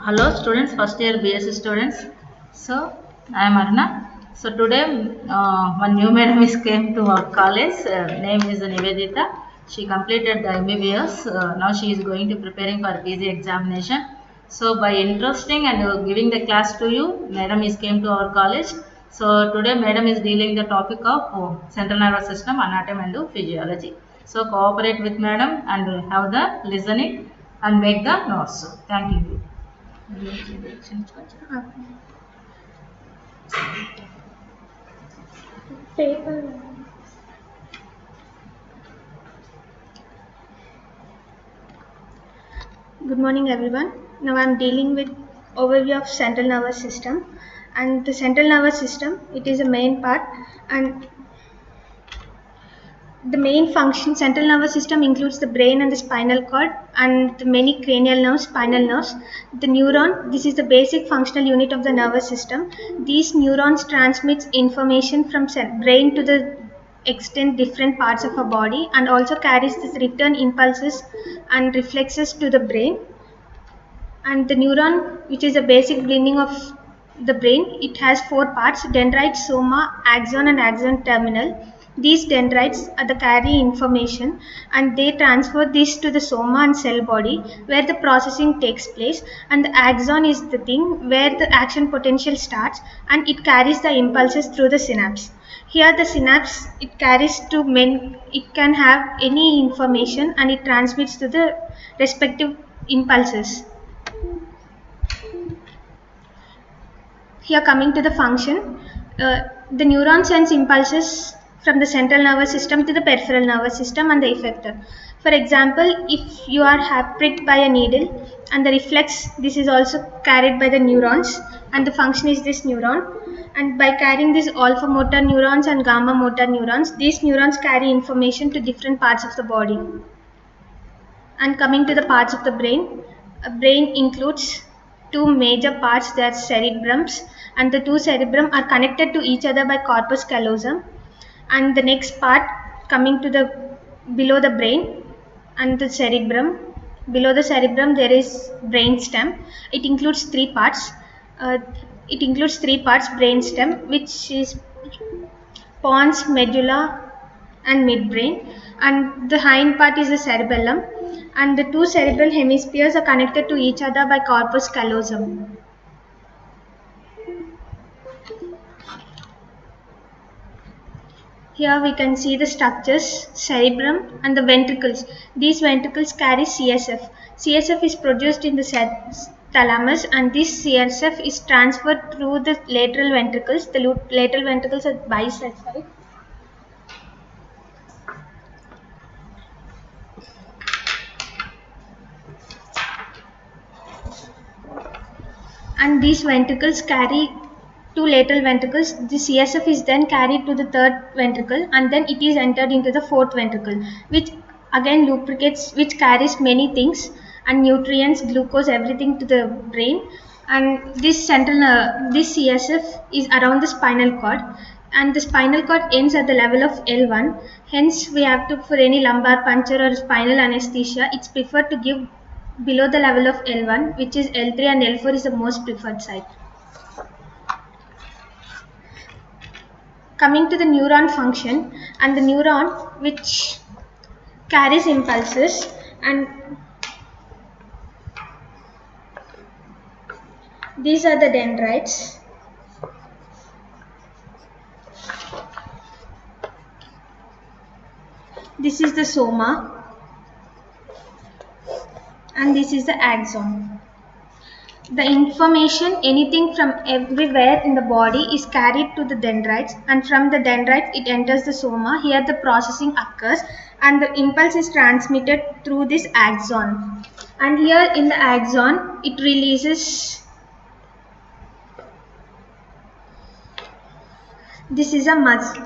Hello students, first year BSc students. So I am Arna. So today one new madam is came to our college. Name is Nivedita. She completed the MBBS. Now she is going to preparing for PG examination. So by interesting and giving the class to you, madam is came to our college. So today madam is dealing the topic of central nervous system, anatomy and physiology. So cooperate with madam and have the listening and make the notes. Thank you. Paper. Good morning everyone. Now I am dealing with overview of central nervous system, and the central nervous system, it is a main part, and the main function central nervous system includes the brain and the spinal cord and the many cranial nerves, spinal nerves. The neuron, this is the basic functional unit of the nervous system. These neurons transmits information from brain to the extent different parts of our body, and also carries this return impulses and reflexes to the brain. And the neuron, which is a basic blending of the brain, it has four parts: dendrite, soma, axon and axon terminal. These dendrites are the carry information, and they transfer this to the soma and cell body where the processing takes place, and the axon is the thing where the action potential starts, and it carries the impulses through the synapse. Here the synapse, it carries to it can have any information and it transmits to the respective impulses. Here coming to the function, the neuron sends impulses from the central nervous system to the peripheral nervous system and the effector. For example, if you are pricked by a needle, and the reflex, this is also carried by the neurons, and the function is this neuron. And by carrying these alpha motor neurons and gamma motor neurons, these neurons carry information to different parts of the body. And coming to the parts of the brain, a brain includes two major parts, they are cerebrums, and the two cerebrum are connected to each other by corpus callosum. And the next part, coming to the below the brain and the cerebrum, below the cerebrum there is brain stem. It includes three parts. Brain stem, which is pons, medulla and midbrain, and the hind part is the cerebellum, and the two cerebral hemispheres are connected to each other by corpus callosum. Here we can see the structures, cerebrum and the ventricles. These ventricles carry CSF. CSF is produced in the thalamus, and this CSF is transferred through the lateral ventricles. The lateral ventricles are bisected. And these ventricles carry two lateral ventricles. The CSF is then carried to the third ventricle, and then it is entered into the fourth ventricle, which again lubricates, which carries many things and nutrients, glucose, everything to the brain. And this CSF is around the spinal cord, and the spinal cord ends at the level of L1. Hence we have to, for any lumbar puncture or spinal anesthesia, it's preferred to give below the level of L1, which is L3, and L4 is the most preferred site. Coming to the neuron function, and the neuron which carries impulses, and these are the dendrites. This is the soma, and this is the axon. The information, anything from everywhere in the body, is carried to the dendrites, and from the dendrites it enters the soma. Here the processing occurs, and the impulse is transmitted through this axon. And here in the axon, it releases, this is a muscle.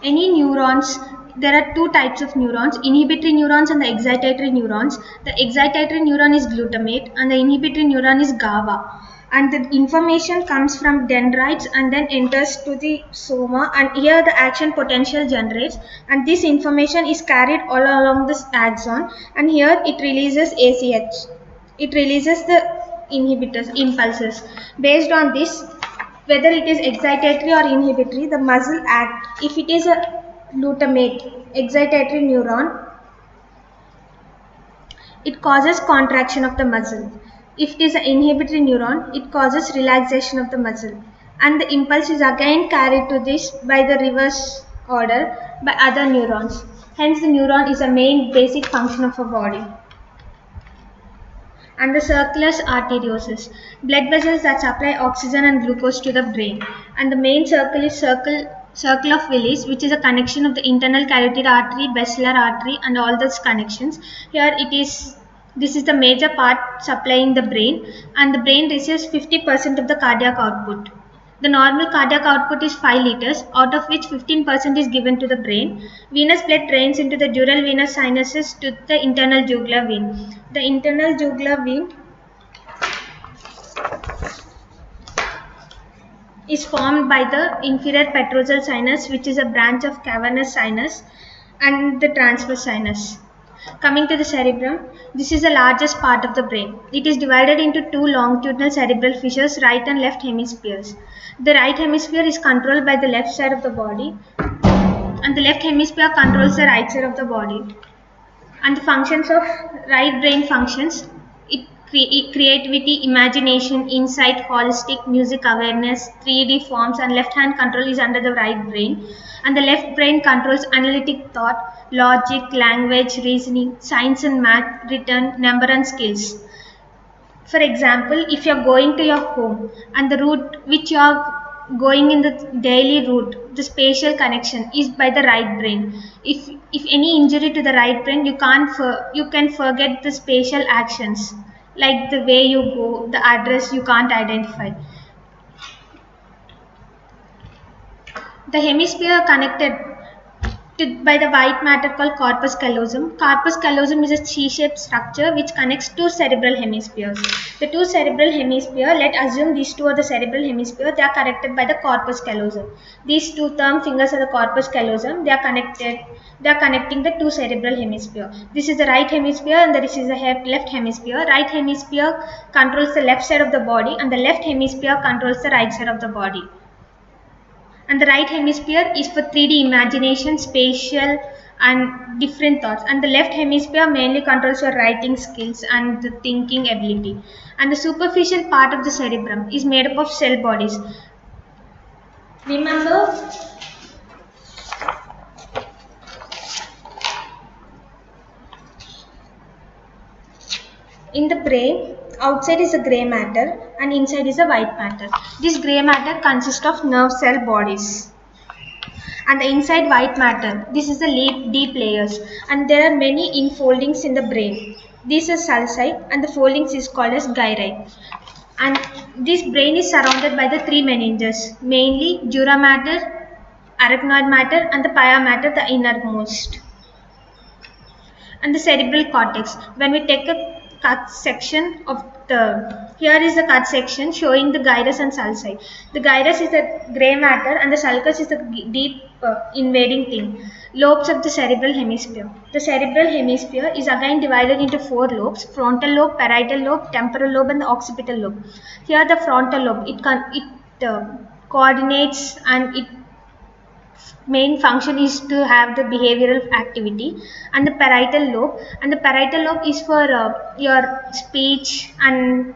Any neurons, there are two types of neurons, inhibitory neurons and the excitatory neurons. The excitatory neuron is glutamate and the inhibitory neuron is GABA. and the information comes from dendrites and then enters to the soma, and here the action potential generates, and this information is carried all along this axon, and here it releases ACH. It releases the inhibitors impulses. Based on this, whether it is excitatory or inhibitory, the muscle act. If it is a glutamate excitatory neuron, it causes contraction of the muscle. If it is an inhibitory neuron, it causes relaxation of the muscle. And the impulse is again carried to this by the reverse order by other neurons. Hence, the neuron is a main basic function of a body. And the circulus arteriosus, blood vessels that supply oxygen and glucose to the brain. And the main circle is circle of Willis, which is a connection of the internal carotid artery, basilar artery, and all those connections. Here it is. This is the major part supplying the brain, and the brain receives 50% of the cardiac output. The normal cardiac output is 5 liters, out of which 15% is given to the brain. Venous blood drains into the dural venous sinuses to the internal jugular vein. The internal jugular vein is formed by the inferior petrosal sinus, which is a branch of cavernous sinus, and the transverse sinus. Coming to the cerebrum, this is the largest part of the brain. It is divided into two longitudinal cerebral fissures, right and left hemispheres. The right hemisphere is controlled by the left side of the body, and the left hemisphere controls the right side of the body. And the functions of right brain functions: creativity, imagination, insight, holistic, music awareness, 3D forms, and left hand control is under the right brain. And the left brain controls analytic thought, logic, language, reasoning, science and math, written, number and skills. For example, if you are going to your home and the route which you are going in the daily route, the spatial connection is by the right brain. If any injury to the right brain, you can forget the spatial actions, like the way you go, the address you can't identify. The hemisphere connected by the white matter called corpus callosum. Corpus callosum is a C-shaped structure which connects two cerebral hemispheres. The two cerebral hemispheres, let's assume these two are the cerebral hemisphere, they are connected by the corpus callosum. These two thumb fingers are the corpus callosum, they are connecting the two cerebral hemisphere. This is the right hemisphere and this is the left hemisphere. Right hemisphere controls the left side of the body and the left hemisphere controls the right side of the body. And the right hemisphere is for 3D imagination, spatial and different thoughts, and the left hemisphere mainly controls your writing skills and the thinking ability. And the superficial part of the cerebrum is made up of cell bodies. Remember, in the brain, outside is the grey matter and inside is the white matter. This grey matter consists of nerve cell bodies. And the inside white matter, this is the deep layers, and there are many infoldings in the brain. This is sulci and the foldings is called as gyri. And this brain is surrounded by the three meninges, mainly dura mater, arachnoid matter and the pia mater, the innermost. And the cerebral cortex, when we take a cut section of here is the cut section showing the gyrus and sulci. The gyrus is the grey matter and the sulcus is the deep invading thing. Lobes of the cerebral hemisphere. The cerebral hemisphere is again divided into four lobes: frontal lobe, parietal lobe, temporal lobe and the occipital lobe. Here the frontal lobe, it coordinates and its main function is to have the behavioral activity. And the parietal lobe is for your speech. And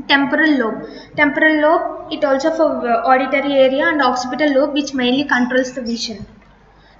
temporal lobe it also for auditory area, and occipital lobe which mainly controls the vision.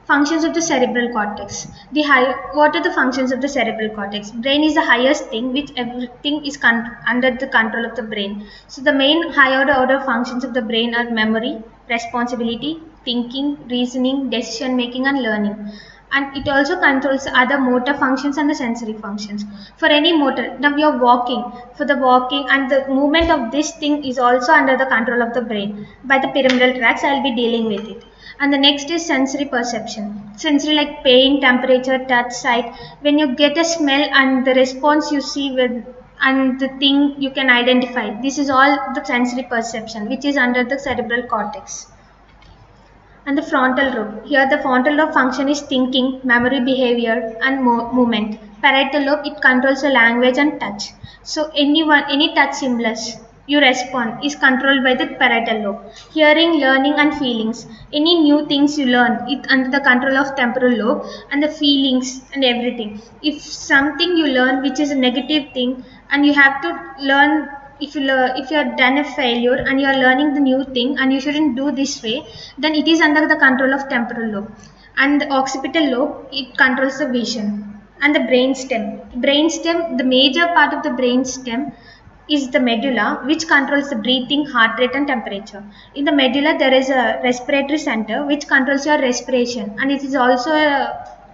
Functions of the cerebral cortex. What are the functions of the cerebral cortex? Brain is the highest thing, which everything is under the control of the brain. So the main higher order functions of the brain are memory, responsibility, thinking, reasoning, decision making and learning. And it also controls other motor functions and the sensory functions. For any motor, now we are walking. For the walking and the movement of this thing is also under the control of the brain. By the pyramidal tracts, I will be dealing with it. And the next is sensory perception. Sensory like pain, temperature, touch, sight. When you get a smell and the response you see and the thing you can identify. This is all the sensory perception, which is under the cerebral cortex. And the frontal lobe. Here the frontal lobe function is thinking, memory, behavior and movement. Parietal lobe, it controls the language and touch. So any touch stimulus you respond is controlled by the parietal lobe. Hearing, learning and feelings. Any new things you learn, it under the control of temporal lobe, and the feelings and everything. If something you learn which is a negative thing and you have to learn, if you have done a failure and you are learning the new thing and you shouldn't do this way, then it is under the control of temporal lobe. And the occipital lobe, it controls the vision. And the brainstem, the major part of the brainstem is the medulla, which controls the breathing, heart rate and temperature. In the medulla there is a respiratory center which controls your respiration, and it is also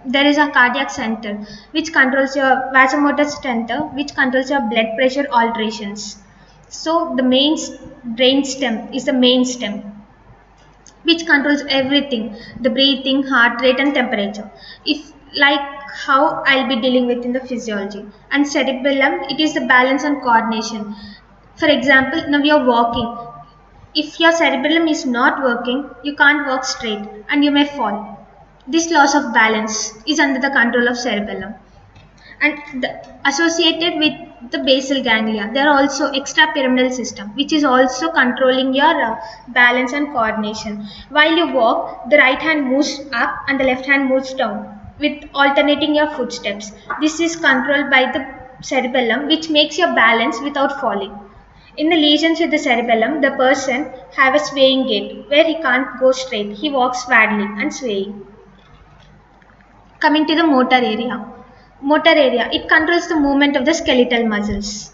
there is a cardiac center which controls your vasomotor center which controls your blood pressure alterations. So the main brain stem is the main stem which controls everything, the breathing, heart rate and temperature. If like how I'll be dealing with in the physiology. And cerebellum, it is the balance and coordination. For example, now you're walking. If your cerebellum is not working, you can't walk straight and you may fall. This loss of balance is under the control of cerebellum. And associated with the basal ganglia, there are also extrapyramidal system which is also controlling your balance and coordination. While you walk, the right hand moves up and the left hand moves down with alternating your footsteps. This is controlled by the cerebellum, which makes your balance without falling. In the lesions with the cerebellum, the person have a swaying gait where he can't go straight, he walks badly and swaying. Coming to the motor area. Motor area, it controls the movement of the skeletal muscles.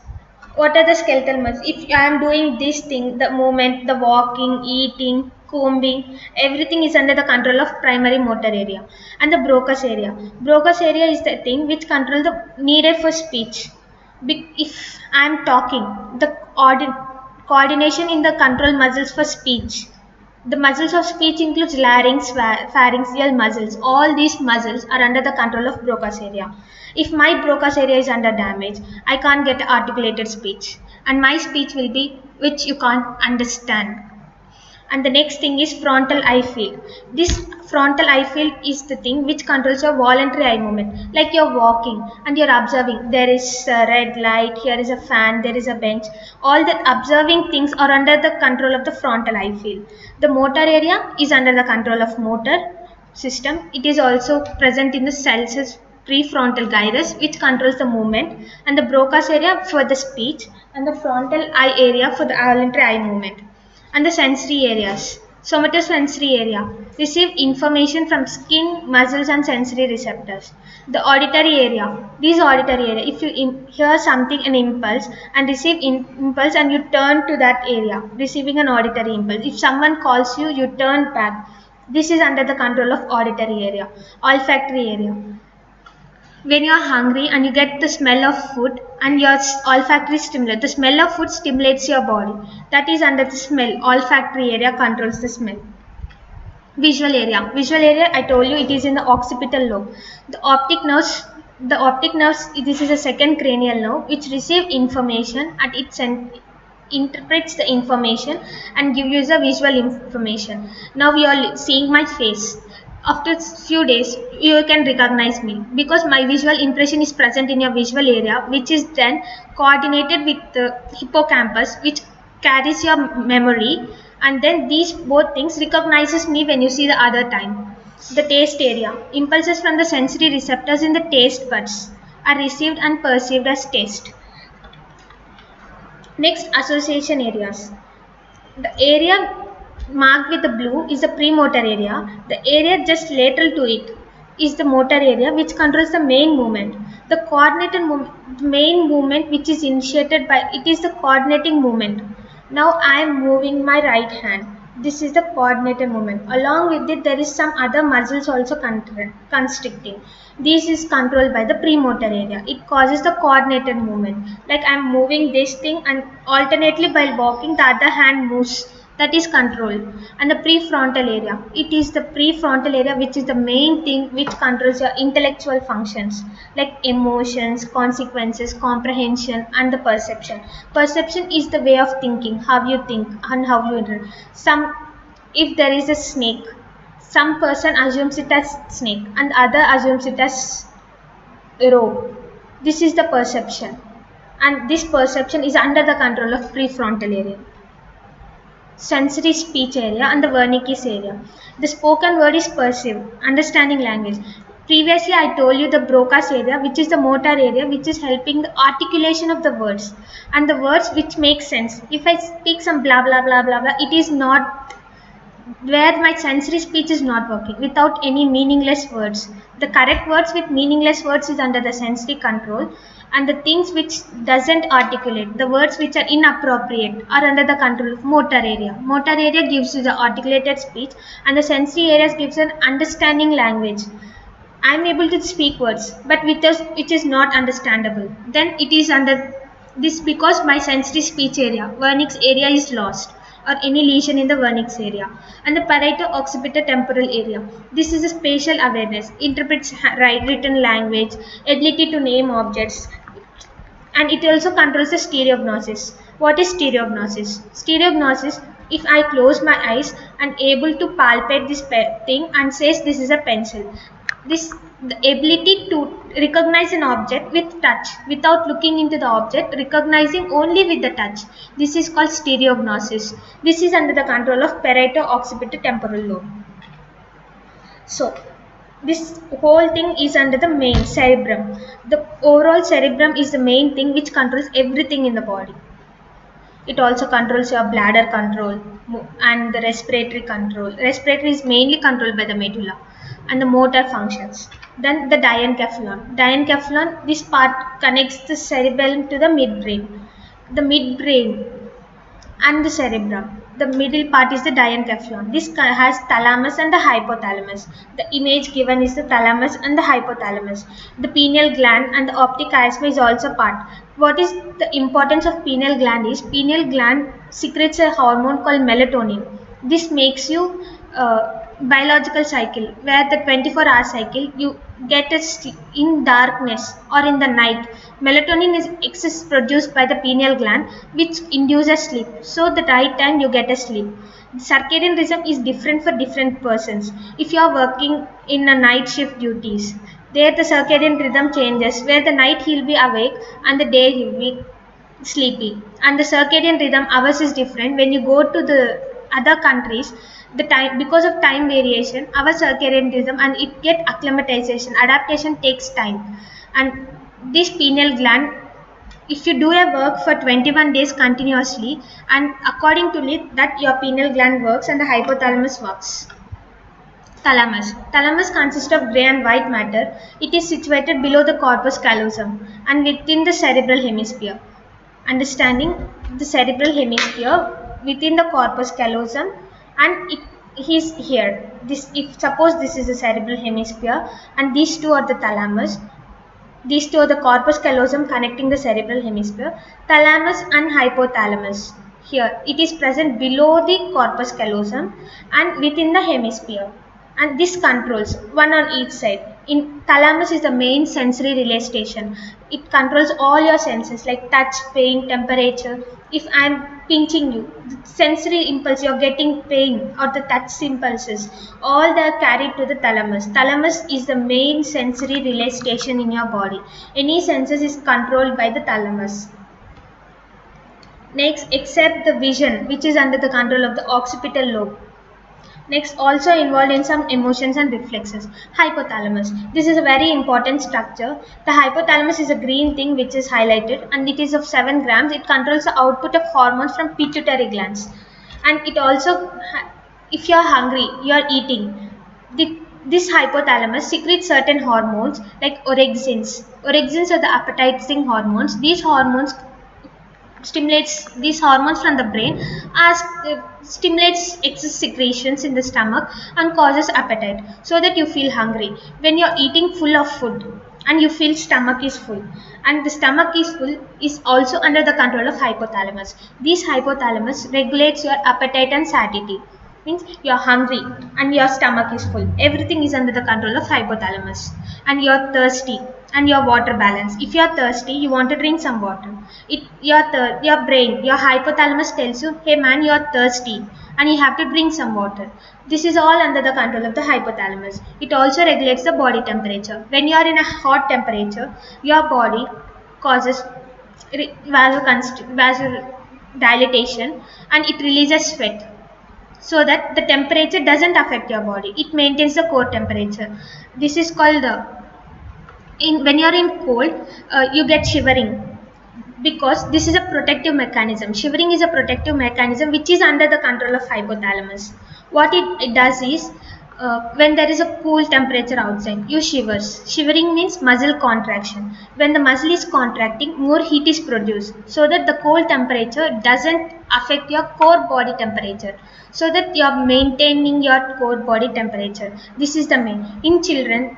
What are the skeletal muscles? If I am doing this thing, the movement, the walking, eating, combing, everything is under the control of primary motor area. And the Broca's area. Broca's area is the thing which controls the needed for speech. If I am talking, the coordination in the control muscles for speech. The muscles of speech includes larynx, pharyngeal muscles. All these muscles are under the control of Broca's area. If my Broca's area is under damage, I can't get articulated speech, and my speech will be which you can't understand. And the next thing is frontal eye field. This frontal eye field is the thing which controls your voluntary eye movement. Like you're walking and you're observing, there is a red light, here is a fan, there is a bench. All the observing things are under the control of the frontal eye field. The motor area is under the control of motor system. It is also present in the cells prefrontal gyrus, which controls the movement, and the Broca's area for the speech, and the frontal eye area for the voluntary eye movement. And the sensory areas. Somatosensory area receive information from skin, muscles and sensory receptors. The auditory area. This auditory area, if you hear something, an impulse, and receive impulse and you turn to that area, receiving an auditory impulse. If someone calls you, you turn back. This is under the control of auditory area. Olfactory area. When you are hungry and you get the smell of food and your olfactory stimulus, the smell of food stimulates your body. That is under the smell. Olfactory area controls the smell. Visual area. Visual area, I told you it is in the occipital lobe. The optic nerves, this is a second cranial nerve which receive information and it interprets the information and gives you the visual information. Now you are seeing my face. After few days you can recognize me because my visual impression is present in your visual area, which is then coordinated with the hippocampus, which carries your memory, and then these both things recognizes me when you see the other time. The taste area. Impulses from the sensory receptors in the taste buds are received and perceived as taste. Next, association areas. The area marked with the blue is the premotor area. The area just lateral to it is the motor area, which controls the main movement. The coordinated main movement which is initiated by it is the coordinating movement. Now I am moving my right hand. This is the coordinated movement. Along with it, there is some other muscles also constricting. This is controlled by the premotor area. It causes the coordinated movement. Like I am moving this thing and alternately while walking, the other hand moves that is control. And the prefrontal area, it is the prefrontal area which is the main thing which controls your intellectual functions like emotions, consequences, comprehension, and the perception. Perception is the way of thinking, how you think and how you interact. If there is a snake, some person assumes it as snake and other assumes it as rope. This is the perception, and this perception is under the control of prefrontal area. Sensory speech area and the Wernicke's area. The spoken word is perceived, understanding language. Previously, I told you the Broca's area, which is the motor area, which is helping the articulation of the words and the words which make sense. If I speak some blah blah blah blah blah, it is not where my sensory speech is not working without any meaningless words. The correct words with meaningless words is under the sensory control, and the things which doesn't articulate, the words which are inappropriate, are under the control of motor area. Motor area gives you the articulated speech, and the sensory areas gives an understanding language. I am able to speak words, but which is not understandable. Then it is under this because my sensory speech area, Wernicke's area, is lost, or any lesion in the Wernicke's area. And the parieto-occipital temporal area. This is a spatial awareness, interprets written language, ability to name objects, and it also controls the stereognosis. What is stereognosis? Stereognosis, if I close my eyes and able to palpate this thing and says this is a pencil. The ability to recognize an object with touch without looking into the object, recognizing only with the touch. This is called stereognosis. This is under the control of parieto-occipital temporal lobe. So, this whole thing is under the main cerebrum. The overall cerebrum is the main thing which controls everything in the body. It also controls your bladder control and the respiratory control. Respiratory is mainly controlled by the medulla and the motor functions. Then the diencephalon. Diencephalon, this part connects the cerebellum to the midbrain. The midbrain and the cerebrum. The middle part is the diencephalon. This has thalamus and the hypothalamus. The image given is the thalamus and the hypothalamus. The pineal gland and the optic chiasma is also part. What is the importance of pineal gland is pineal gland secretes a hormone called melatonin. This makes you biological cycle, where the 24-hour cycle you get it in darkness or in the night. Melatonin is excess produced by the pineal gland, which induces sleep. So the right time you get a sleep. The circadian rhythm is different for different persons. If you are working in a night shift duties, there the circadian rhythm changes, where the night he'll be awake and the day he'll be sleepy. And the circadian rhythm ours is different. When you go to the other countries, the time, because of time variation, our circadian rhythm and it get acclimatization, adaptation takes time. And this pineal gland, if you do a work for 21 days continuously, and according to it, that your pineal gland works and the hypothalamus works. Thalamus. Thalamus consists of grey and white matter. It is situated below the corpus callosum and within the cerebral hemisphere. Understanding the cerebral hemisphere within the corpus callosum, and it is here. If suppose this is the cerebral hemisphere and these two are the thalamus. These two are the corpus callosum connecting the cerebral hemisphere. Thalamus and hypothalamus. Here it is present below the corpus callosum and within the hemisphere. And this controls one on each side. In thalamus is the main sensory relay station. It controls all your senses like touch, pain, temperature. If I am pinching you, the sensory impulse, you are getting pain, or the touch impulses, all they are carried to the thalamus. Thalamus is the main sensory relay station in your body. Any senses is controlled by the thalamus. Next, except the vision, which is under the control of the occipital lobe. Next, also involved in some emotions and reflexes. Hypothalamus. This is a very important structure. The hypothalamus is a green thing which is highlighted, and it is of 7 grams. It controls the output of hormones from pituitary glands. And it also, if you are hungry, you are eating. This hypothalamus secretes certain hormones like orexins. Orexins are the appetizing hormones. These hormones stimulates these hormones from the brain as stimulates excess secretions in the stomach and causes appetite so that you feel hungry. When you're eating full of food and you feel stomach is full, and the stomach is full is also under the control of hypothalamus. This hypothalamus regulates your appetite and satiety, means you are hungry and your stomach is full, everything is under the control of hypothalamus. And you are thirsty and your water balance, if you are thirsty you want to drink some water, your brain, your hypothalamus tells you, hey man, you are thirsty and you have to drink some water. This is all under the control of the hypothalamus. It also regulates the body temperature. When you are in a hot temperature, your body causes vasodilatation and it releases sweat, so that the temperature doesn't affect your body. It maintains the core temperature. This is called the when you are in cold, you get shivering, because this is a protective mechanism. Shivering is a protective mechanism which is under the control of hypothalamus. What it does is, when there is a cool temperature outside, you shivers. Shivering means muscle contraction. When the muscle is contracting, more heat is produced, so that the cold temperature doesn't affect your core body temperature, so that you are maintaining your core body temperature. This is the main. In children,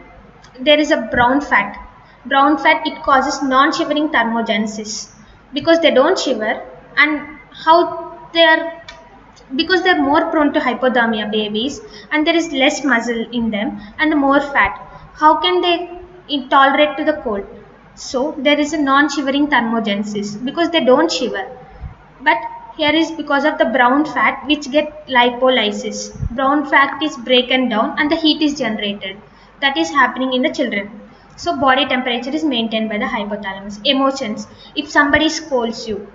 there is a brown fat. Brown fat, it causes non-shivering thermogenesis, because they don't shiver, and how they are, because they are more prone to hypothermia, babies, and there is less muscle in them and more fat. How can they tolerate to the cold? So there is a non-shivering thermogenesis because they don't shiver. But here is because of the brown fat which get lipolysis. Brown fat is broken down and the heat is generated. That is happening in the children. So body temperature is maintained by the hypothalamus. Emotions. If somebody scolds you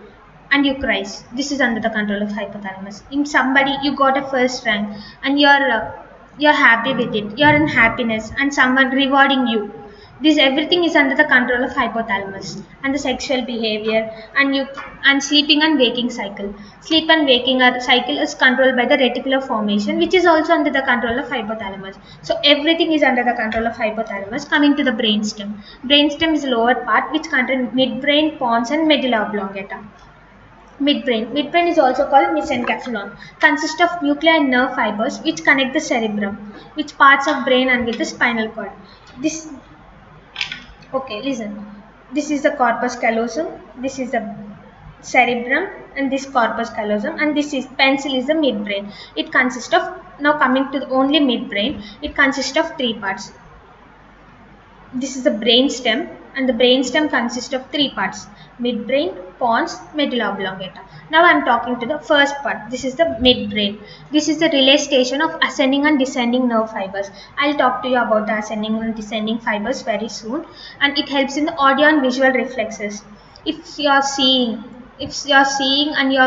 and you cries, this is under the control of hypothalamus. If somebody, you got a first rank and you're happy with it, you're in happiness, and someone rewarding you, this everything is under the control of hypothalamus. And the sexual behavior and sleeping and waking cycle. Sleep and waking cycle is controlled by the reticular formation, which is also under the control of hypothalamus. So everything is under the control of hypothalamus. Coming to the brainstem. Brainstem is the lower part which contains midbrain, pons, and medulla oblongata. Midbrain. Midbrain is also called mesencephalon. Consists of nuclei and nerve fibers which connect the cerebrum, which parts of brain and with the spinal cord. Okay, listen. This is the corpus callosum. This is the cerebrum, and this corpus callosum, and this is pencil is the midbrain. It consists of, now coming to the only midbrain, it consists of three parts. This is the brain stem, and the brain stem consists of three parts: midbrain, pons, medulla oblongata. Now I am talking to the first part. This is the midbrain. This is the relay station of ascending and descending nerve fibers. I'll talk to you about the ascending and descending fibers very soon, and it helps in the audio and visual reflexes. If you are seeing and you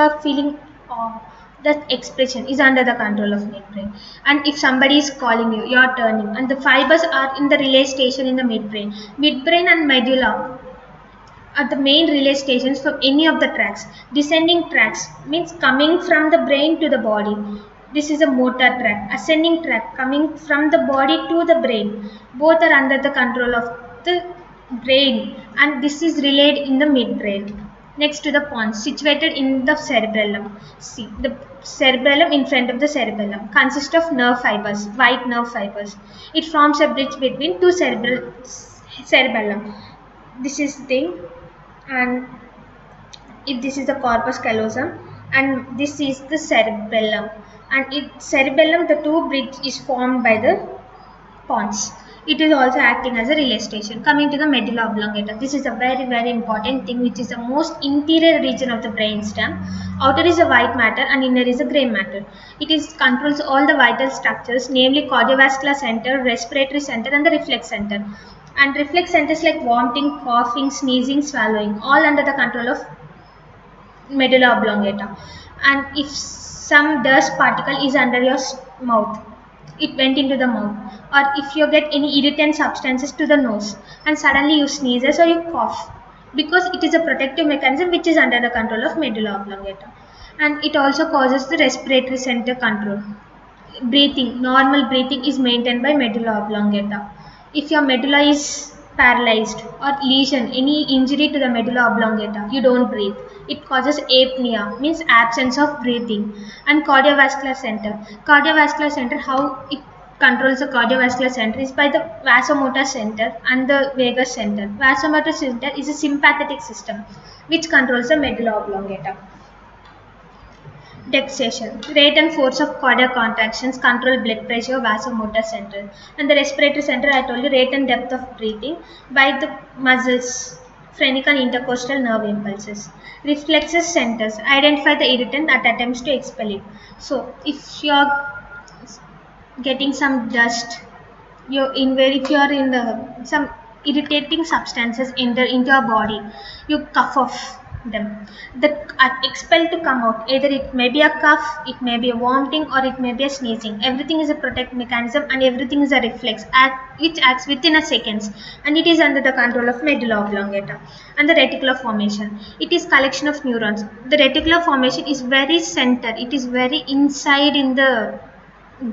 are feeling awe, that expression is under the control of midbrain. And if somebody is calling you, you are turning, and the fibers are in the relay station in the midbrain. Midbrain and medulla are the main relay stations for any of the tracks. Descending tracks means coming from the brain to the body. This is a motor track. Ascending track coming from the body to the brain. Both are under the control of the brain, and this is relayed in the midbrain. Next to the pons, situated in the cerebellum. See, the cerebellum in front of the cerebellum consists of nerve fibers, white nerve fibers. It forms a bridge between two cerebellum. This is the thing, and this is the corpus callosum, and this is the cerebellum. And cerebellum, the two bridge is formed by the pons. It is also acting as a relay station. Coming to the medulla oblongata, this is a very, very important thing, which is the most interior region of the brainstem. Outer is a white matter and inner is a grey matter. It controls all the vital structures, namely cardiovascular center, respiratory center, and the reflex center. And reflex centers like vomiting, coughing, sneezing, swallowing, all under the control of medulla oblongata. And if some dust particle is under your mouth, it went into the mouth, or if you get any irritant substances to the nose and suddenly you sneezes or you cough, because it is a protective mechanism which is under the control of medulla oblongata. And it also causes the respiratory center control. Breathing, normal breathing is maintained by medulla oblongata. If your medulla is paralyzed or lesion, any injury to the medulla oblongata, you don't breathe. It causes apnea, means absence of breathing. And cardiovascular center. Cardiovascular center, how it controls the cardiovascular center is by the vasomotor center and the vagus center. Vasomotor center is a sympathetic system which controls the medulla oblongata. Dexation, rate and force of cardiac contractions, control blood pressure, vasomotor center. And the respiratory center, I told you, rate and depth of breathing by the muscles, phrenic and intercostal nerve impulses. Reflexes centers, identify the irritant that attempts to expel it. So, if you are getting some dust, if you are in the some irritating substances enter into your body, you cough off them, that are expelled to come out. Either it may be a cough, it may be a vomiting, or it may be a sneezing. Everything is a protect mechanism and everything is a reflex which acts within a seconds, and it is under the control of medulla oblongata. And the reticular formation, it is collection of neurons. The reticular formation is very center, it is very inside in the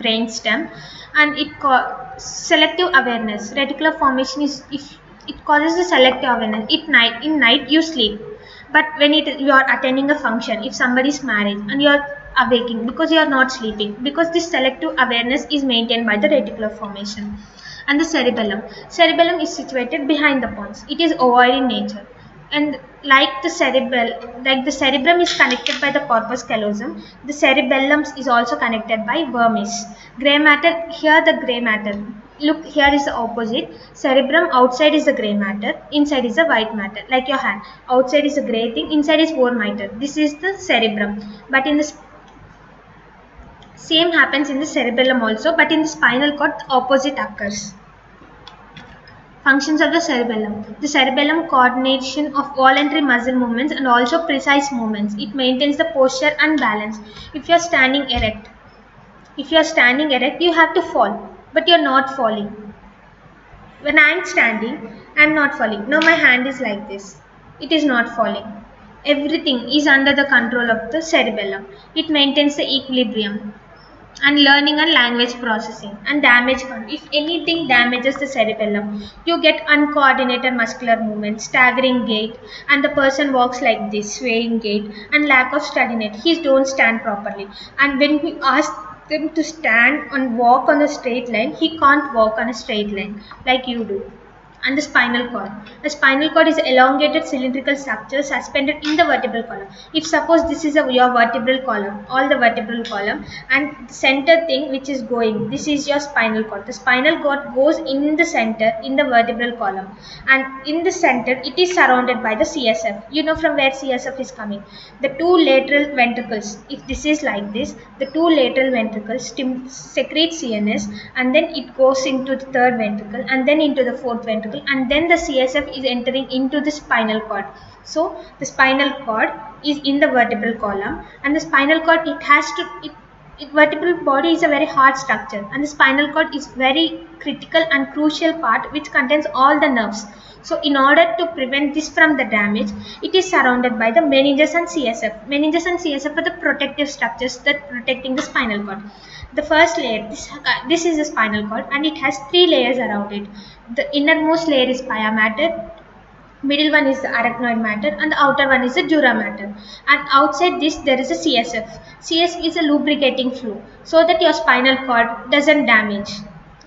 brainstem, and it selective awareness. Reticular formation is, if it causes the selective awareness. In night you sleep, but when you are attending a function, if somebody is married and you are awaking because you are not sleeping, because this selective awareness is maintained by the reticular formation. And the cerebellum is situated behind the pons. It is ovoid in nature, and like the cerebrum is connected by the corpus callosum, the cerebellum is also connected by vermis. Gray matter, here the gray matter, look, here is the opposite. Cerebrum outside is the gray matter, inside is the white matter, like your hand. Outside is a gray thing, inside is white matter. This is the cerebrum. But in the same happens in the cerebellum also, but in the spinal cord the opposite occurs. Functions of the cerebellum. The cerebellum coordination of voluntary muscle movements and also precise movements. It maintains the posture and balance. If you are standing erect, you have to fall, but you are not falling. When I am standing, I am not falling. Now my hand is like this. It is not falling. Everything is under the control of the cerebellum. It maintains the equilibrium. And learning and language processing and damage. If anything damages the cerebellum, you get uncoordinated muscular movement, staggering gait, and the person walks like this, swaying gait, and lack of steadiness. He don't stand properly, and when we ask them to stand and walk on a straight line, he can't walk on a straight line like you do. And the spinal cord. The spinal cord is elongated cylindrical structure suspended in the vertebral column. If suppose this is your vertebral column, all the vertebral column, and the center thing which is going, this is your spinal cord. The spinal cord goes in the center in the vertebral column, and in the center it is surrounded by the CSF. You know from where CSF is coming. The two lateral ventricles, if this is like this, the two lateral ventricles secrete CNS, and then it goes into the third ventricle and then into the fourth ventricle, and then the CSF is entering into the spinal cord. So the spinal cord is in the vertebral column, and the spinal cord, vertebral body is a very hard structure, and the spinal cord is very critical and crucial part which contains all the nerves. So in order to prevent this from the damage, it is surrounded by the meninges and CSF. Meninges and CSF are the protective structures that protecting the spinal cord. The first layer, this is the spinal cord, and it has three layers around it. The innermost layer is pia mater, middle one is the arachnoid matter, and the outer one is the dura mater. And outside this there is a CSF. CSF is a lubricating fluid so that your spinal cord doesn't damage.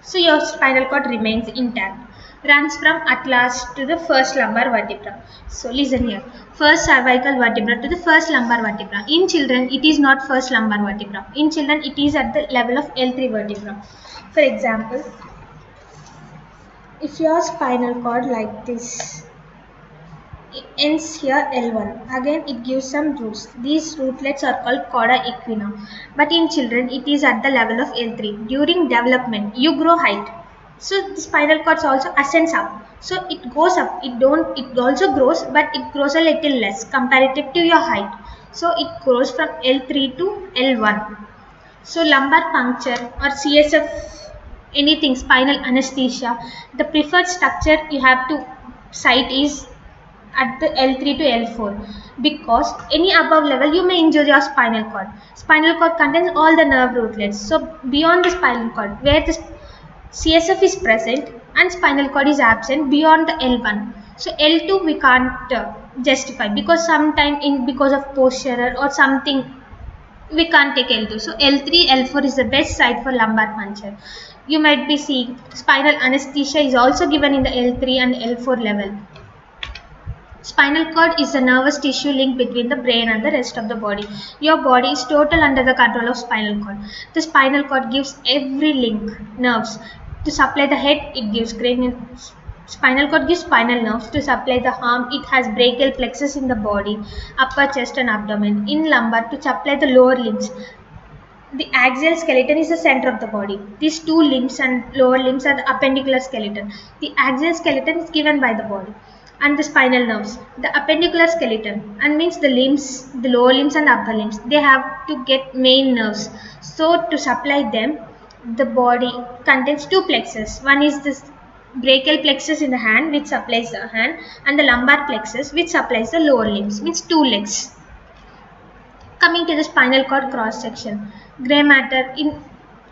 So your spinal cord remains intact. Runs from atlas to the first lumbar vertebra. So listen here. First cervical vertebra to the first lumbar vertebra. In children, it is not first lumbar vertebra. In children, it is at the level of L3 vertebra. For example, if your spinal cord like this, it ends here L1. Again, it gives some roots. These rootlets are called cauda equina. But in children, it is at the level of L3. During development, you grow height. So the spinal cord also ascends up. So it goes up. It also grows, but it grows a little less comparative to your height. So it grows from L3 to L1. So lumbar puncture or CSF, anything, spinal anesthesia, the preferred structure you have to cite is at the L3 to L4, because any above level you may injure your spinal cord. Spinal cord contains all the nerve rootlets. So beyond the spinal cord, where the CSF is present and spinal cord is absent, beyond the L1. So L2 we can't justify, because sometime because of posture or something, we can't take L2. So L3, L4 is the best site for lumbar puncture. You might be seeing spinal anesthesia is also given in the L3 and L4 level. Spinal cord is the nervous tissue link between the brain and the rest of the body. Your body is total under the control of spinal cord. The spinal cord gives every link, nerves. To supply the head, it gives cranial. Spinal cord gives spinal nerves. To supply the arm, it has brachial plexus in the body, upper chest and abdomen. In lumbar, to supply the lower limbs. The axial skeleton is the center of the body. These two limbs and lower limbs are the appendicular skeleton. The axial skeleton is given by the body and the spinal nerves. The appendicular skeleton and means the limbs, the lower limbs and the upper limbs. They have to get main nerves. So to supply them, the body contains two plexus. One is this brachial plexus in the hand which supplies the hand and the lumbar plexus which supplies the lower limbs, means two legs. Coming to the spinal cord cross section, gray matter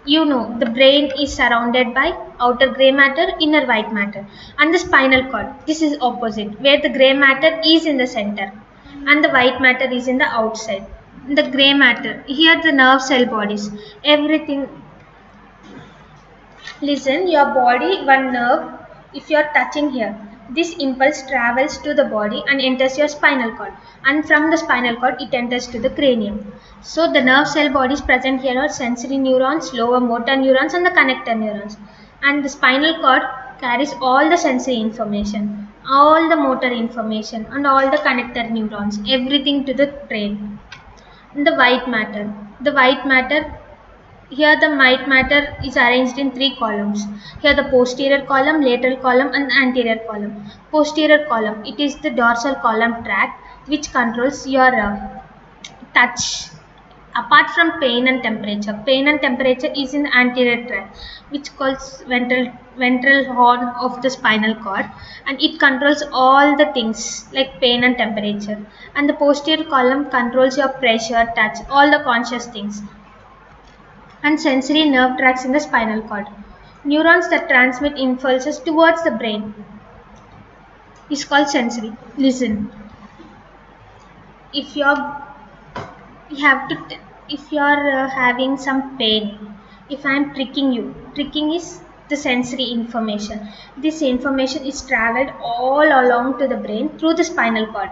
the brain is surrounded by outer gray matter, inner white matter, and the spinal cord. This is opposite, where the gray matter is in the center and the white matter is in the outside. The gray matter, here the nerve cell bodies, everything. Listen, your body, one nerve, if you are touching here, this impulse travels to the body and enters your spinal cord, and from the spinal cord it enters to the cranium. So the nerve cell bodies present here are sensory neurons, lower motor neurons and the connector neurons, and the spinal cord carries all the sensory information, all the motor information and all the connector neurons, everything to the brain. The white matter, here the white matter is arranged in three columns. Here the posterior column, lateral column and anterior column. Posterior column, it is the dorsal column tract which controls your touch. Apart from pain and temperature is in the anterior tract which calls ventral horn of the spinal cord, and it controls all the things like pain and temperature. And the posterior column controls your pressure, touch, all the conscious things. And sensory nerve tracts in the spinal cord. Neurons that transmit impulses towards the brain is called sensory. Listen, if you're having some pain, if I am pricking is the sensory information. This information is traveled all along to the brain through the spinal cord.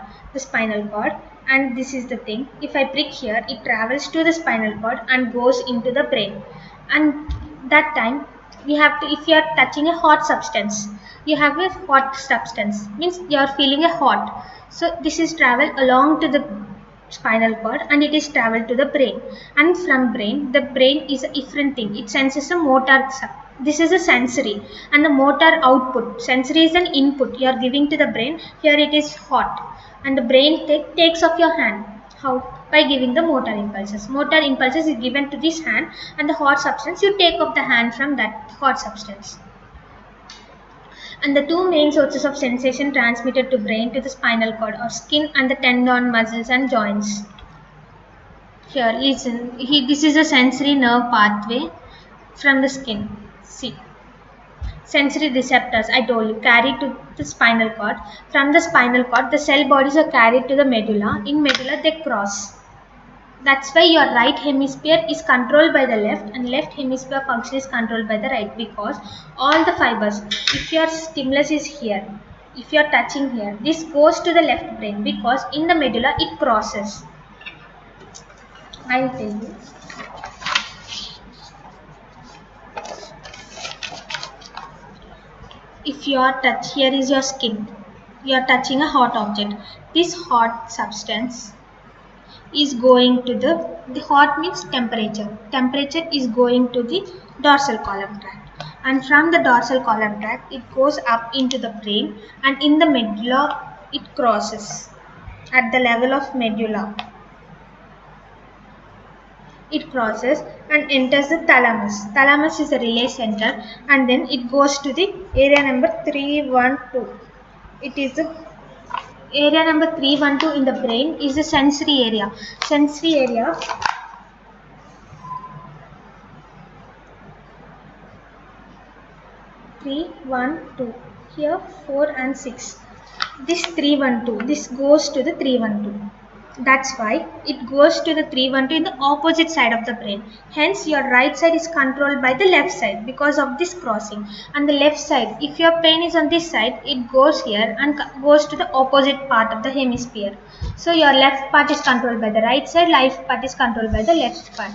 And this is the thing, if I prick here, it travels to the spinal cord and goes into the brain. And that time we have to, if you are touching a hot substance, you have a hot substance, means you are feeling a hot. So this is traveled along to the spinal cord and it is traveled to the brain, and from brain, the brain is a different thing, it senses a motor. This is a sensory and the motor output. Sensory is an input you are giving to the brain. Here it is hot and the brain takes off your hand. How? By giving the motor impulses. Motor impulses is given to this hand and the hot substance, you take off the hand from that hot substance. And the two main sources of sensation transmitted to brain to the spinal cord are skin and the tendon, muscles and joints. Here, listen, this is a sensory nerve pathway from the skin. See, sensory receptors, I told you, carried to the spinal cord. From the spinal cord, the cell bodies are carried to the medulla. In medulla, they cross. That's why your right hemisphere is controlled by the left and left hemisphere function is controlled by the right, because all the fibers, if your stimulus is here, if you are touching here, this goes to the left brain because in the medulla it crosses. I will tell you. If you are here is your skin, you are touching a hot object. This hot substance is going to the hot means temperature. Temperature is going to the dorsal column tract, and from the dorsal column tract it goes up into the brain, and in the medulla it crosses at the level of medulla. It crosses and enters the thalamus. Thalamus is the relay center, and then it goes to the area number 312. It is the area number 312 in the brain is the sensory area. Sensory area here 4 and 6. This 312, this goes to the 312. That's why it goes to the 312 in the opposite side of the brain. Hence, your right side is controlled by the left side because of this crossing. And the left side, if your pain is on this side, it goes here and goes to the opposite part of the hemisphere. So, your left part is controlled by the right side, right part is controlled by the left part.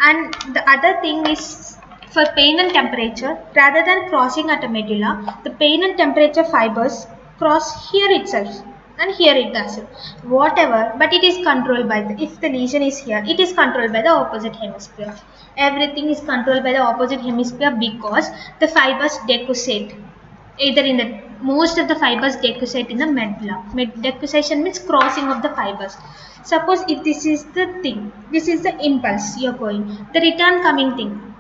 And the other thing is for pain and temperature, rather than crossing at a medulla, the pain and temperature fibers cross here itself and here it doesn't. Whatever, but it is controlled by the, if the lesion is here, it is controlled by the opposite hemisphere. Everything is controlled by the opposite hemisphere because the fibers decussate. Either in the most of the fibers decussate in the medulla. Decussation means crossing of the fibers. Suppose if this is the thing, this is the impulse you're going, the return coming thing,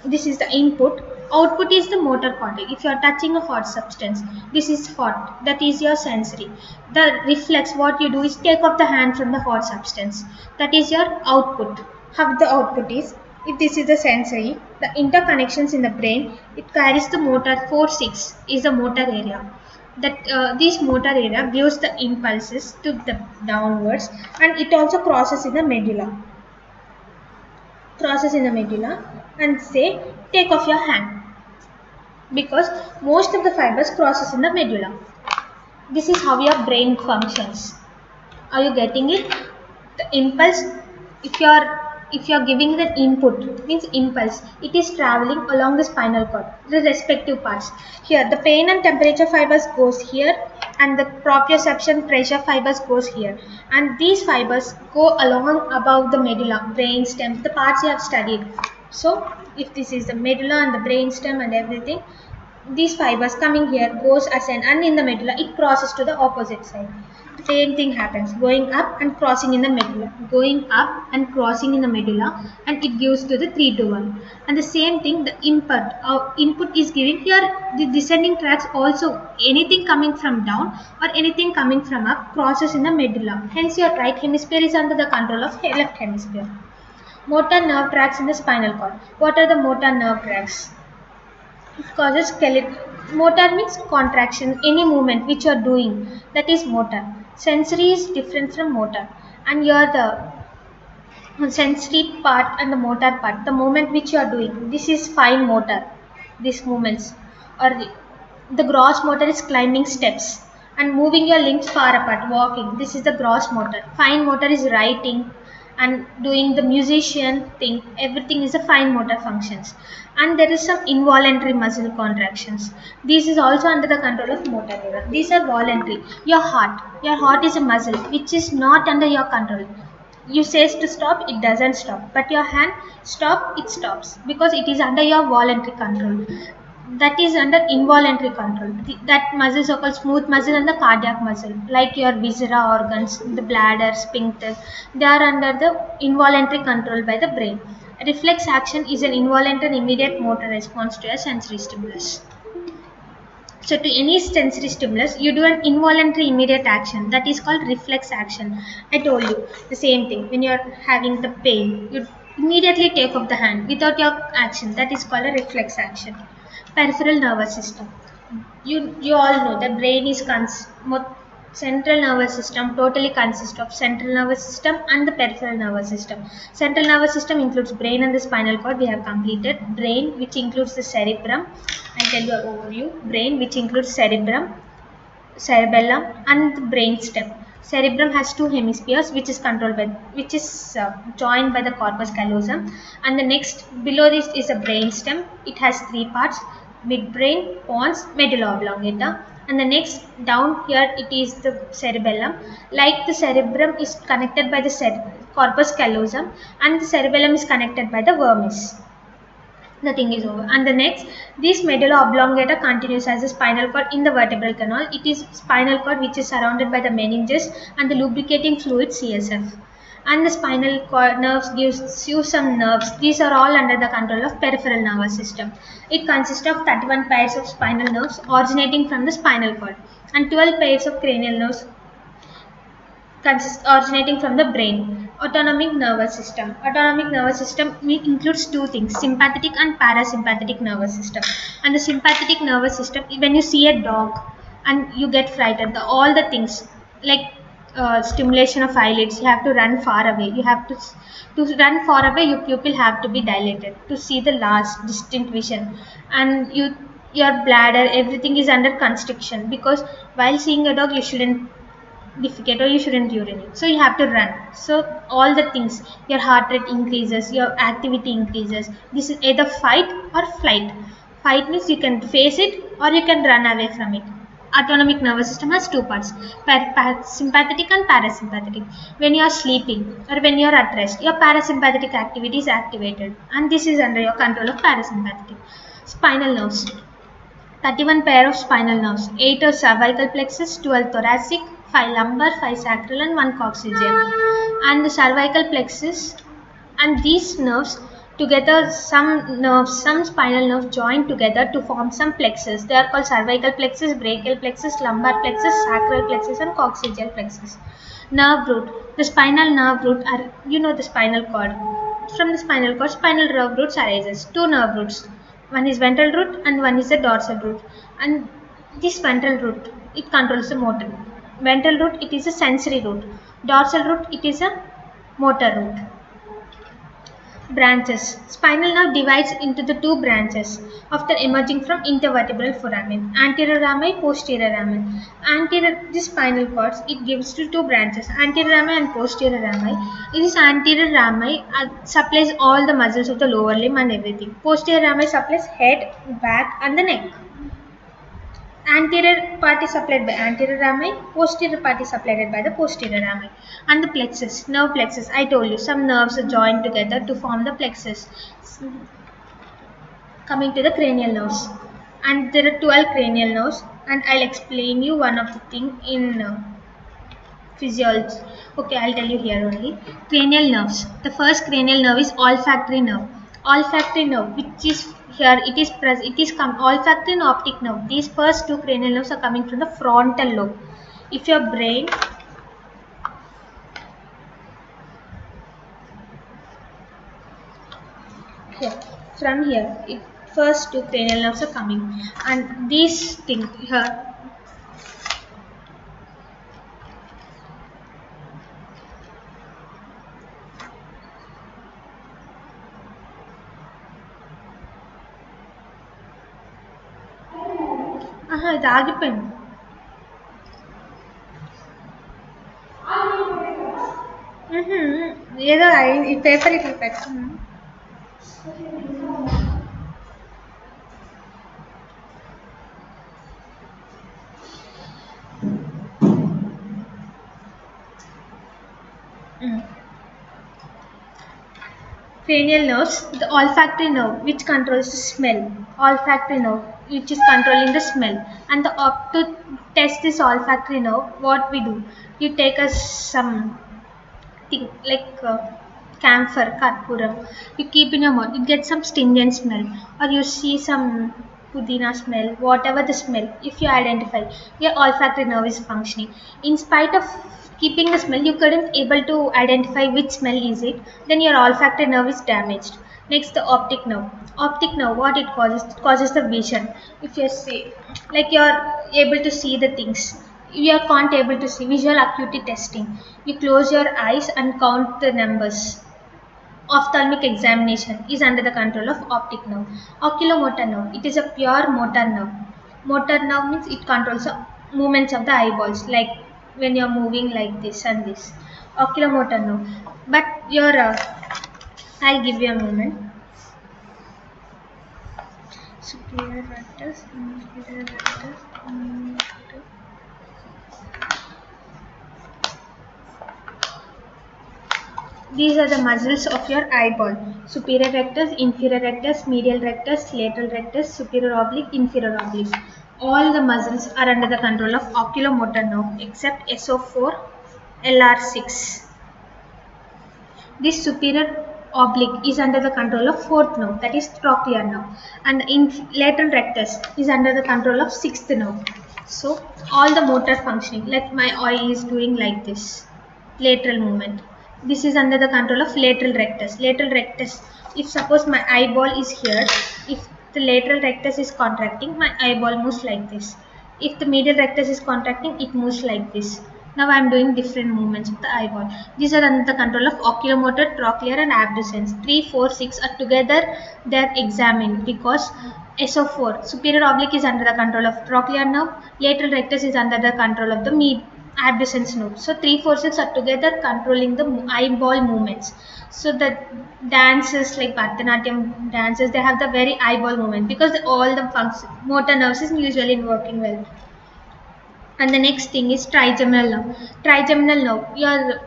this is the input, output is the motor cortex. If you are touching a hot substance, this is hot, that is your sensory. The reflex, what you do is take off the hand from the hot substance, that is your output. How the output is, if this is the sensory, the interconnections in the brain, it carries the motor 4-6 is the motor area. That this motor area gives the impulses to the downwards, and it also crosses in the medulla and say take off your hand, because most of the fibers crosses in the medulla. This is how your brain functions. Are you getting it? The impulse, if you are giving the input, means impulse, it is traveling along the spinal cord, the respective parts. Here the pain and temperature fibers goes here, and the proprioception pressure fibers goes here, and these fibers go along above the medulla, brain stem, the parts you have studied. So if this is the medulla and the brain stem and everything, these fibers coming here goes ascend, and in the medulla it crosses to the opposite side. The same thing happens, going up and crossing in the medulla, going up and crossing in the medulla, and it gives to the 3 to 1. And the same thing, the input is giving here, the descending tracks also, anything coming from down or anything coming from up crosses in the medulla. Hence your right hemisphere is under the control of left hemisphere. Motor nerve tracks in the spinal cord. What are the motor nerve tracks? It causes skeletal. Motor means contraction, any movement which you are doing, that is motor. Sensory is different from motor, and you are the sensory part and the motor part. The movement which you are doing, this is fine motor. These movements, or the gross motor is climbing steps and moving your limbs far apart, walking. This is the gross motor. Fine motor is writing and doing the musician thing. Everything is a fine motor functions. And there is some involuntary muscle contractions. This is also under the control of motor neuron. These are voluntary. Your heart is a muscle which is not under your control. You says to stop, it doesn't stop, but your hand stop, it stops, because it is under your voluntary control. That is under involuntary control. That muscles are called smooth muscle and the cardiac muscle, like your viscera organs, the bladder, sphincter, they are under the involuntary control by the brain. Reflex action is an involuntary immediate motor response to a sensory stimulus. So to any sensory stimulus, you do an involuntary immediate action, that is called reflex action. I told you the same thing. When you are having the pain, you immediately take off the hand without your action, that is called a reflex action. Peripheral nervous system. You all know the brain is central nervous system totally consists of central nervous system and the peripheral nervous system. Central nervous system includes brain and the spinal cord. We have completed. Brain, which includes the cerebrum. I'll tell you an overview. Brain, which includes cerebrum, cerebellum, and the brain stem. Cerebrum has 2 hemispheres, which is joined by the corpus callosum, and the next below this is a brain stem. It has 3 parts: midbrain, pons, medulla oblongata, and the next down here it is the cerebellum. Like the cerebrum is connected by the corpus callosum, and the cerebellum is connected by the vermis. The thing is over. And the next, this medulla oblongata continues as a spinal cord in the vertebral canal. It is spinal cord which is surrounded by the meninges and the lubricating fluid CSF. And the spinal cord nerves gives you some nerves. These are all under the control of peripheral nervous system. It consists of 31 pairs of spinal nerves originating from the spinal cord and 12 pairs of cranial nerves originating from the brain. Autonomic nervous system. Autonomic nervous system includes 2 things: sympathetic and parasympathetic nervous system. And the sympathetic nervous system, when you see a dog and you get frightened, all the things like stimulation of eyelids. You have to run far away. You have to run far away. Your pupil have to be dilated to see the last distant vision, and your bladder, everything is under constriction, because while seeing a dog you shouldn't defecate or you shouldn't urinate, so you have to run. So all the things, your heart rate increases, your activity increases. This is either fight or flight. Fight means you can face it or you can run away from it. Autonomic nervous system has two parts, sympathetic and parasympathetic. When you are sleeping or when you are at rest, your parasympathetic activity is activated, and this is under your control of parasympathetic. Spinal nerves, 31 pair of spinal nerves, 8 are cervical plexus, 12 thoracic, 5 lumbar, 5 sacral and 1 coccygeal. And the cervical plexus and these nerves together, some spinal nerves join together to form some plexus. They are called cervical plexus, brachial plexus, lumbar plexus, sacral plexus and coccygeal plexus. Nerve root, the spinal nerve root are, the spinal cord. From the spinal cord, spinal nerve roots arises. Two nerve roots. One is ventral root and one is the dorsal root. And this ventral root, it controls the motor. Ventral root, it is a sensory root. Dorsal root, it is a motor root. Branches. Spinal nerve divides into the two branches after emerging from intervertebral foramen. Anterior rami, posterior rami. This spinal cords, it gives to two branches, anterior rami and posterior rami. This anterior rami supplies all the muscles of the lower limb and everything. Posterior rami supplies head, back and the neck. Anterior part is supplied by anterior rami, posterior part is supplied by the posterior rami. And the plexus, nerve plexus, I told you some nerves are joined together to form the plexus. Coming to the cranial nerves, and there are 12 cranial nerves, and I'll explain you one of the thing in physiology. Okay, I'll tell you here only. Cranial nerves. The first cranial nerve is olfactory nerve. Olfactory nerve, which is here, olfactory and optic nerve. These first two cranial nerves are coming from the frontal lobe. If your brain, here, from here, first two cranial nerves are coming, and these thing here. ఇది ఆగిపోయింది. ఏదో ఈ paper ఇట్లా పెట్టుకున్నాను. Cranial nerves, the olfactory nerve which controls the smell. Olfactory nerve which is controlling the smell. And to test this olfactory nerve, what we do? You take some thing like camphor, karpuram. You keep in your mouth. You get some stringent smell, or you see some pudina smell, whatever the smell. If you identify, your olfactory nerve is functioning. In spite of keeping the smell, you couldn't able to identify which smell is it, then your olfactory nerve is damaged. Next, the optic nerve. Optic nerve, what it causes? It causes the vision. If you see, like you are able to see the things, you can't able to see. Visual acuity testing. You close your eyes and count the numbers. Ophthalmic examination is under the control of optic nerve. Oculomotor nerve, it is a pure motor nerve. Motor nerve means it controls the movements of the eyeballs, like when you are moving like this and this. Oculomotor nerve. But your I'll give you a moment. Superior rectus, inferior rectus, these are the muscles of your eyeball. Superior rectus, inferior rectus, medial rectus, lateral rectus, superior oblique, inferior oblique. All the muscles are under the control of oculomotor nerve except SO4, LR6. This superior oblique is under the control of fourth nerve, that is trochlear nerve, and lateral rectus is under the control of sixth nerve. So all the motor functioning, like my eye is doing like this, lateral movement. This is under the control of lateral rectus. Lateral rectus, if suppose my eyeball is here, if the lateral rectus is contracting, my eyeball moves like this. If the medial rectus is contracting, it moves like this. Now I am doing different movements of the eyeball. These are under the control of oculomotor, trochlear and abducens. 3, 4, 6 are together. They are examined because SO4, superior oblique is under the control of trochlear nerve, lateral rectus is under the control of the abducens nerve. So 3, 4, 6 are together controlling the eyeball movements. So the dances like Bharatanatyam dances, they have the very eyeball movement because all the motor nerves is usually working well. And the next thing is trigeminal nerve. Trigeminal nerve, your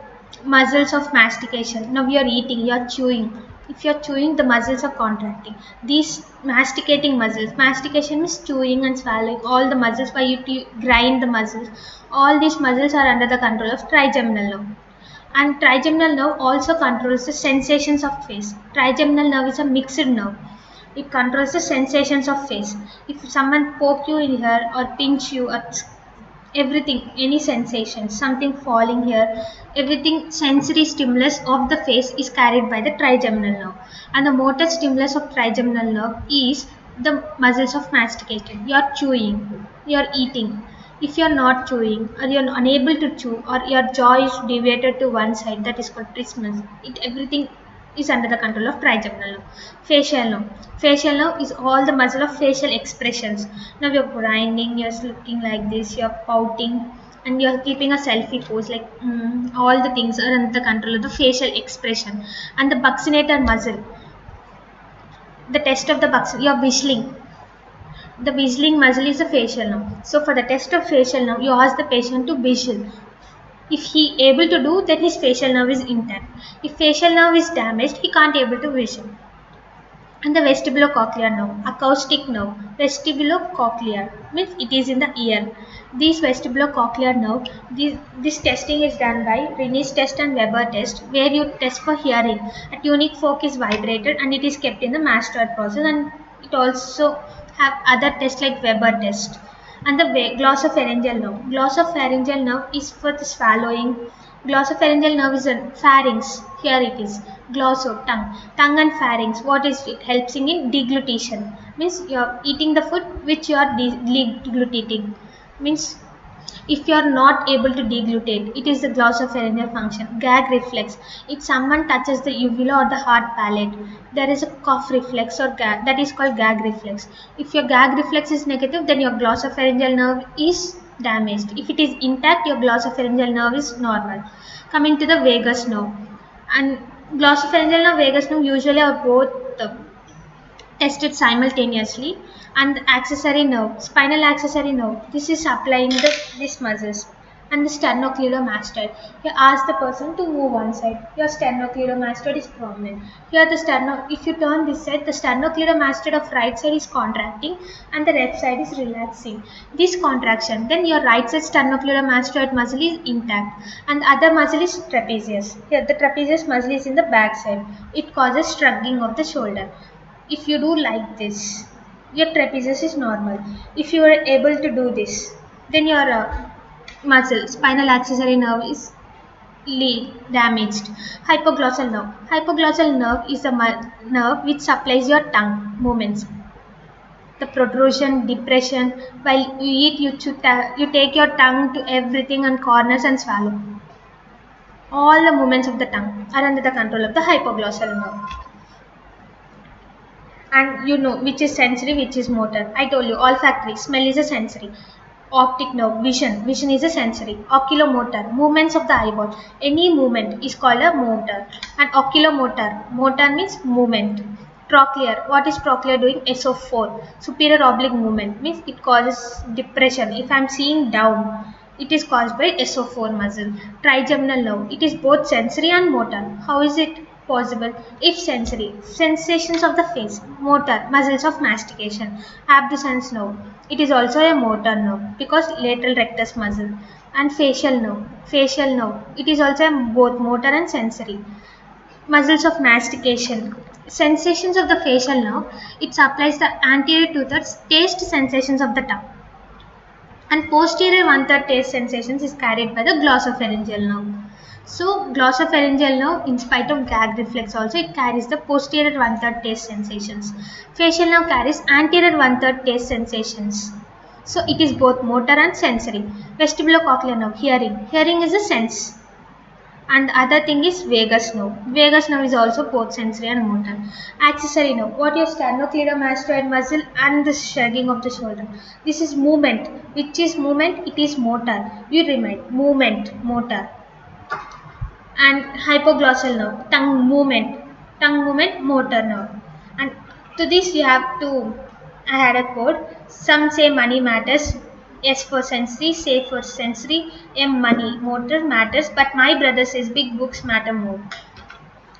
muscles of mastication. Now you are eating, you are chewing. If you are chewing, the muscles are contracting. These masticating muscles, mastication is chewing and swallowing. All the muscles, why you grind the muscles. All these muscles are under the control of trigeminal nerve. And trigeminal nerve also controls the sensations of face. Trigeminal nerve is a mixed nerve. It controls the sensations of face. If someone poke you in here or pinch you or everything, any sensation, something falling here, everything sensory stimulus of the face is carried by the trigeminal nerve. And the motor stimulus of trigeminal nerve is the muscles of mastication. You are chewing, you are eating. If you are not chewing or you are unable to chew or your jaw is deviated to one side, that is called trismus. It everything is under the control of trigeminal nerve. Facial nerve. Facial nerve is all the muscle of facial expressions. Now you're grinding, you're looking like this, you're pouting, and you're keeping a selfie pose. Like all the things are under the control of the facial expression. And the buccinator muscle. The test of the you're whistling. The whistling muscle is the facial nerve. So for the test of facial nerve, you ask the patient to whistle. If he able to do, then his facial nerve is intact. If facial nerve is damaged, he can't able to whistle. And the vestibulocochlear nerve, acoustic nerve. Vestibulocochlear means it is in the ear. These vestibulocochlear nerve, this testing is done by Rinne's test and Weber test, where you test for hearing. A tuning fork is vibrated and it is kept in the mastoid process, and it also have other tests like Weber test. And the glossopharyngeal nerve. Glossopharyngeal nerve is for the swallowing. Glossopharyngeal nerve is a pharynx. Here it is. Glosso, tongue. Tongue and pharynx. What is it? Helps in deglutition. Means you are eating the food which you are deglutiting. Means if you are not able to deglutate, it is the glossopharyngeal function. Gag reflex. If someone touches the uvula or the hard palate, there is a cough reflex or gag. That is called gag reflex. If your gag reflex is negative, then your glossopharyngeal nerve is damaged. If it is intact, your glossopharyngeal nerve is normal. Coming to the vagus nerve. And glossopharyngeal nerve, vagus nerve usually are both tested simultaneously. And the accessory nerve, spinal accessory nerve, this is supplying these muscles. And the sternocleidomastoid, you ask the person to move one side, your sternocleidomastoid is prominent. Here the if you turn this side, the sternocleidomastoid of right side is contracting and the left side is relaxing. This contraction, then your right side sternocleidomastoid muscle is intact and the other muscle is trapezius. Here the trapezius muscle is in the back side. It causes shrugging of the shoulder. If you do like this, your trapezius is normal. If you are able to do this, then your muscle, spinal accessory nerve is damaged. Hypoglossal nerve. Hypoglossal nerve is a nerve which supplies your tongue movements. The protrusion, depression, while you eat, you take your tongue to everything and corners and swallow. All the movements of the tongue are under the control of the hypoglossal nerve. And you know which is sensory, which is motor. I told you olfactory, smell is a sensory. Optic nerve, vision is a sensory. Oculomotor, movements of the eyeball. Any movement is called a motor. And oculomotor, motor means movement. Trochlear, what is trochlear doing? SO4, superior oblique movement, means it causes depression. If I am seeing down, it is caused by SO4 muscle. Trigeminal nerve, it is both sensory and motor. How is it possible? If sensory, sensations of the face. Motor, muscles of mastication. Abducens nerve, it is also a motor nerve because lateral rectus muscle. And facial nerve, it is also both motor and sensory. Muscles of mastication. Sensations of the facial nerve, it supplies the anterior two-thirds taste sensations of the tongue. And posterior one-third taste sensations is carried by the glossopharyngeal nerve. So glossopharyngeal nerve, in spite of gag reflex also, it carries the posterior one-third taste sensations. Facial nerve carries anterior one-third taste sensations. So it is both motor and sensory. Vestibulocochlear nerve, hearing. Hearing is a sense. And the other thing is vagus nerve. Vagus nerve is also both sensory and motor. Accessory nerve, what your sternocleidomastoid muscle and the shrugging of the shoulder. This is movement. Which is movement? It is motor. You remind movement, motor. And hypoglossal nerve, tongue movement, motor nerve. And to this you have to add a code. Some say money matters, S for sensory, say for sensory, M money, motor matters, but my brother says big books matter more.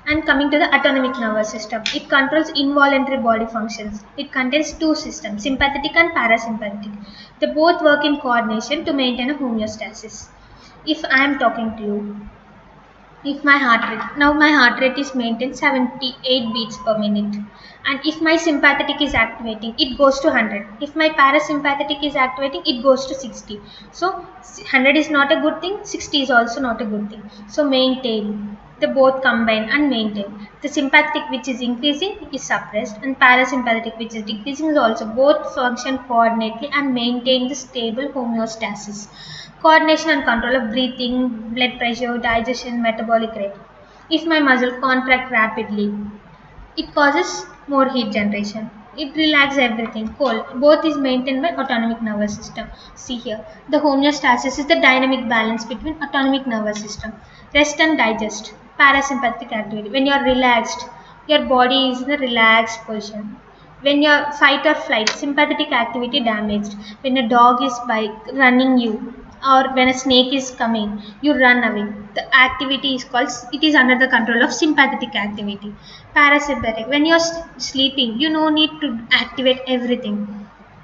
And coming to the autonomic nervous system, it controls involuntary body functions. It contains two systems, sympathetic and parasympathetic. They both work in coordination to maintain a homeostasis. If I am talking to you, if my heart rate, now my heart rate is maintained 78 beats per minute, and if my sympathetic is activating, it goes to 100. If my parasympathetic is activating, it goes to 60. So 100 is not a good thing, 60 is also not a good thing. So maintain, they both combine and maintain. The sympathetic which is increasing is suppressed, and parasympathetic which is decreasing is also. Both function coordinately and maintain the stable homeostasis. Coordination and control of breathing, blood pressure, digestion, metabolic rate. If my muscle contract rapidly, it causes more heat generation. It relaxes everything. Cold. Both is maintained by autonomic nervous system. See here. The homeostasis is the dynamic balance between autonomic nervous system. Rest and digest. Parasympathetic activity. When you are relaxed, your body is in a relaxed position. When your fight or flight, sympathetic activity damaged. When a dog is running you, or when a snake is coming, you run away. The activity is called, it is under the control of sympathetic activity. Parasympathetic, when you're sleeping, you no need to activate everything.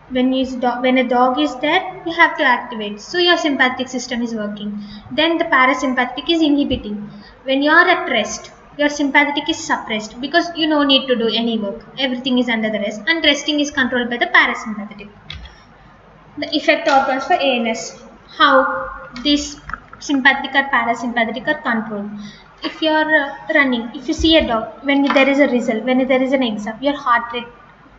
When a dog is there, you have to activate. So your sympathetic system is working. Then the parasympathetic is inhibiting. When you are at rest, your sympathetic is suppressed because you no need to do any work. Everything is under the rest, and resting is controlled by the parasympathetic. The effect organs for ANS. How this sympathetic or parasympathetic are controlled. If you are running, if you see a dog, when there is a result, when there is an exam, your heart rate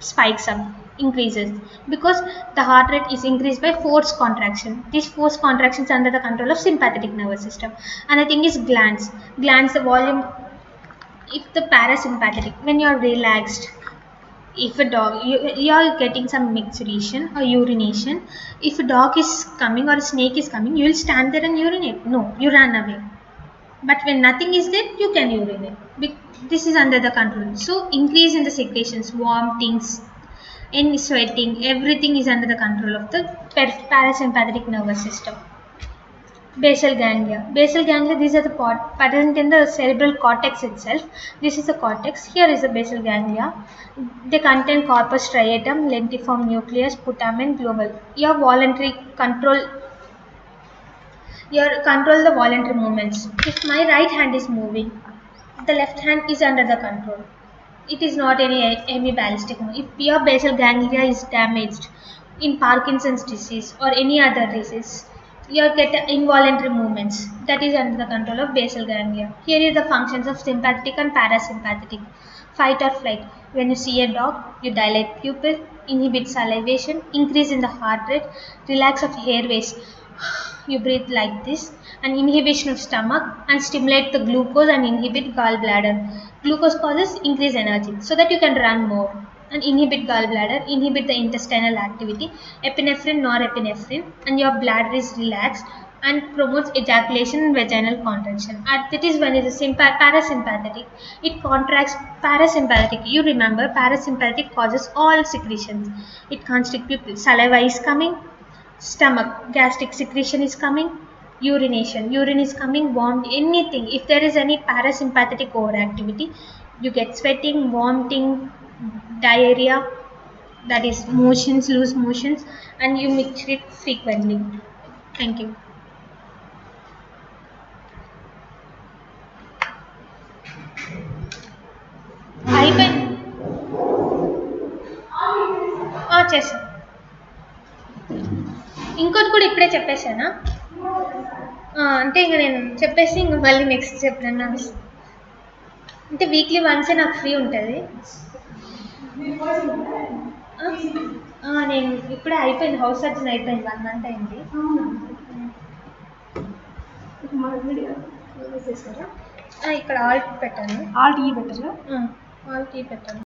spikes up, increases, because the heart rate is increased by forced contraction. These forced contractions under the control of sympathetic nervous system. And the thing is glands. Glands, the volume. If the parasympathetic, when you are relaxed, if a dog, you are getting some micturition or urination, if a dog is coming or a snake is coming, you will stand there and urinate? No, you run away. But when nothing is there, you can urinate. This is under the control. So increase in the secretions, vomitings, in sweating, everything is under the control of the parasympathetic nervous system. Basal ganglia. Basal ganglia, these are the present in the cerebral cortex itself. This is the cortex. Here is the basal ganglia. They contain corpus striatum, lentiform nucleus, putamen, globule. Your control the voluntary movements. If my right hand is moving, the left hand is under the control. It is not any hemiballistic move. If your basal ganglia is damaged in Parkinson's disease or any other disease, you get involuntary movements. That is under the control of basal ganglia. Here are the functions of sympathetic and parasympathetic. Fight or flight. When you see a dog, you dilate pupil, inhibit salivation, increase in the heart rate, relax of airways. You breathe like this, and inhibition of stomach, and stimulate the glucose and inhibit gallbladder. Glucose causes increased energy so that you can run more, and inhibit gallbladder, inhibit the intestinal activity, epinephrine, norepinephrine, and your bladder is relaxed and promotes ejaculation and vaginal contraction. And that is when it is parasympathetic. It contracts parasympathetic. You remember parasympathetic causes all secretions. It constricts pupil. Saliva is coming, stomach, gastric secretion is coming, urine is coming, vomit, anything. If there is any parasympathetic overactivity, you get sweating, vomiting, diarrhea, that is motions, loose motions, and you mix it frequently. Thank you. అయిపోయింది చేసా ఇంకోటి కూడా ఇప్పుడే చెప్పేశానా అంటే ఇంక నేను చెప్పేసి ఇంక మళ్ళీ నెక్స్ట్ చెప్పినా అంటే వీక్లీ వన్సే నాకు ఫ్రీ ఉంటుంది నేను ఇప్పుడే అయిపోయింది, హౌస్ సర్జన్ అయిపోయింది, 1 month అయింది. ఇక్కడ ఆల్ట్ పెట్టాను. ఆల్ట్ ఈ పెట్టారా? ఆల్ట్ ఈ పెట్టాను.